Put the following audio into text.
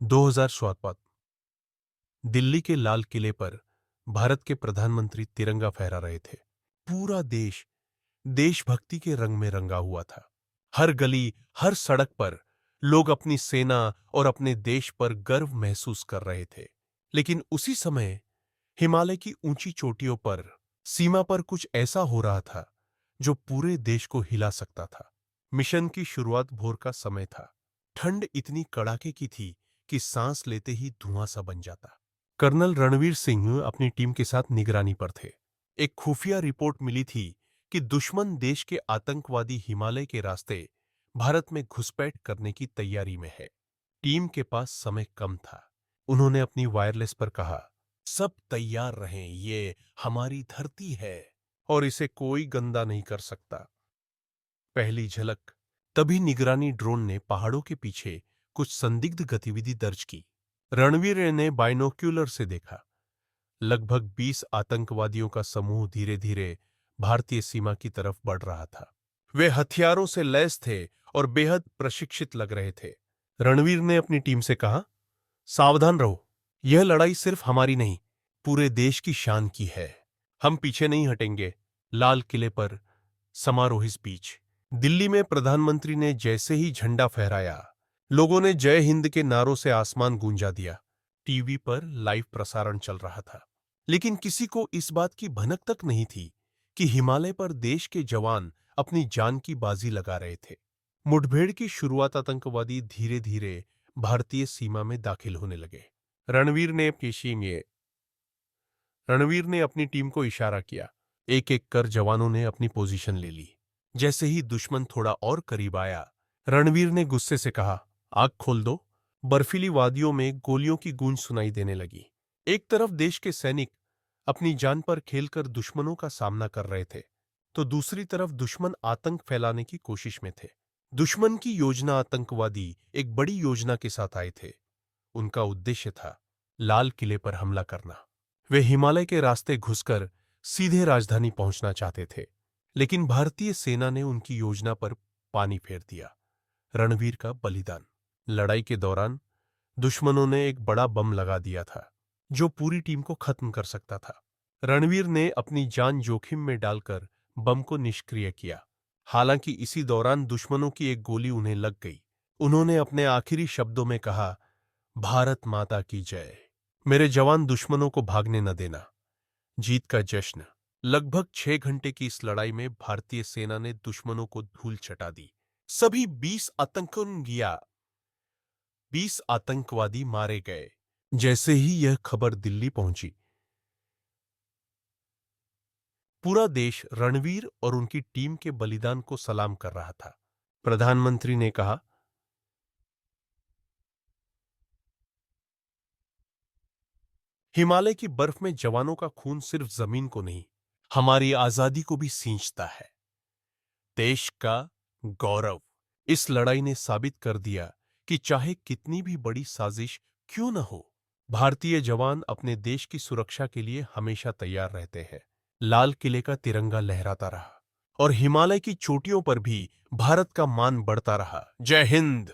2007 दिल्ली के लाल किले पर भारत के प्रधानमंत्री तिरंगा फहरा रहे थे। पूरा देश देशभक्ति के रंग में रंगा हुआ था। हर गली, हर सड़क पर लोग अपनी सेना और अपने देश पर गर्व महसूस कर रहे थे। लेकिन उसी समय हिमालय की ऊंची चोटियों पर, सीमा पर कुछ ऐसा हो रहा था जो पूरे देश को हिला सकता था। मिशन की शुरुआत भोर का समय था। ठंड इतनी कड़ाके की थी कि सांस लेते ही धुआं सा बन जाता। कर्नल रणवीर सिंह अपनी टीम के साथ निगरानी पर थे। एक खुफिया रिपोर्ट मिली थी कि दुश्मन देश के आतंकवादी हिमालय के रास्ते भारत में घुसपैठ करने की तैयारी में है। टीम के पास समय कम था। उन्होंने अपनी वायरलेस पर कहा, सब तैयार रहें, ये हमारी धरती है और इसे कोई गंदा नहीं कर सकता। पहली झलक तभी निगरानी ड्रोन ने पहाड़ों के पीछे कुछ संदिग्ध गतिविधि दर्ज की। रणवीर ने बाइनोक्यूलर से देखा। लगभग 20 आतंकवादियों का समूह धीरे धीरे भारतीय सीमा की तरफ बढ़ रहा था। वे हथियारों से लैस थे और बेहद प्रशिक्षित लग रहे थे। रणवीर ने अपनी टीम से कहा, सावधान रहो, यह लड़ाई सिर्फ हमारी नहीं, पूरे देश की शान की है। हम पीछे नहीं हटेंगे। लाल किले पर समारोह स्पीच। दिल्ली में प्रधानमंत्री ने जैसे ही झंडा फहराया, लोगों ने जय हिंद के नारों से आसमान गूंजा दिया। टीवी पर लाइव प्रसारण चल रहा था, लेकिन किसी को इस बात की भनक तक नहीं थी कि हिमालय पर देश के जवान अपनी जान की बाजी लगा रहे थे। मुठभेड़ की शुरुआत आतंकवादी धीरे धीरे भारतीय सीमा में दाखिल होने लगे। रणवीर ने अपनी टीम को इशारा किया। एक एक कर जवानों ने अपनी पोजीशन ले ली। जैसे ही दुश्मन थोड़ा और करीब आया, रणवीर ने गुस्से से कहा, आग खोल दो। बर्फीली वादियों में गोलियों की गूंज सुनाई देने लगी। एक तरफ देश के सैनिक अपनी जान पर खेलकर दुश्मनों का सामना कर रहे थे, तो दूसरी तरफ दुश्मन आतंक फैलाने की कोशिश में थे। दुश्मन की योजना आतंकवादी एक बड़ी योजना के साथ आए थे। उनका उद्देश्य था लाल किले पर हमला करना। वे हिमालय के रास्ते घुसकर सीधे राजधानी पहुंचना चाहते थे, लेकिन भारतीय सेना ने उनकी योजना पर पानी फेर दिया। रणवीर का बलिदान। लड़ाई के दौरान दुश्मनों ने एक बड़ा बम लगा दिया था, जो पूरी टीम को खत्म कर सकता था। रणवीर ने अपनी जान जोखिम में डालकर बम को निष्क्रिय किया। हालांकि इसी दौरान दुश्मनों की एक गोली उन्हें लग गई। उन्होंने अपने आखिरी शब्दों में कहा, भारत माता की जय। मेरे जवान, दुश्मनों को भागने न देना। जीत का जश्न। लगभग 6 घंटे की इस लड़ाई में भारतीय सेना ने दुश्मनों को धूल चटा दी। सभी 20 आतंकवादी मारे गए। जैसे ही यह खबर दिल्ली पहुंची, पूरा देश रणवीर और उनकी टीम के बलिदान को सलाम कर रहा था। प्रधानमंत्री ने कहा, हिमालय की बर्फ में जवानों का खून सिर्फ जमीन को नहीं, हमारी आजादी को भी सींचता है। देश का गौरव। इस लड़ाई ने साबित कर दिया कि चाहे कितनी भी बड़ी साजिश क्यों न हो, भारतीय जवान अपने देश की सुरक्षा के लिए हमेशा तैयार रहते हैं। लाल किले का तिरंगा लहराता रहा और हिमालय की चोटियों पर भी भारत का मान बढ़ता रहा। जय हिंद।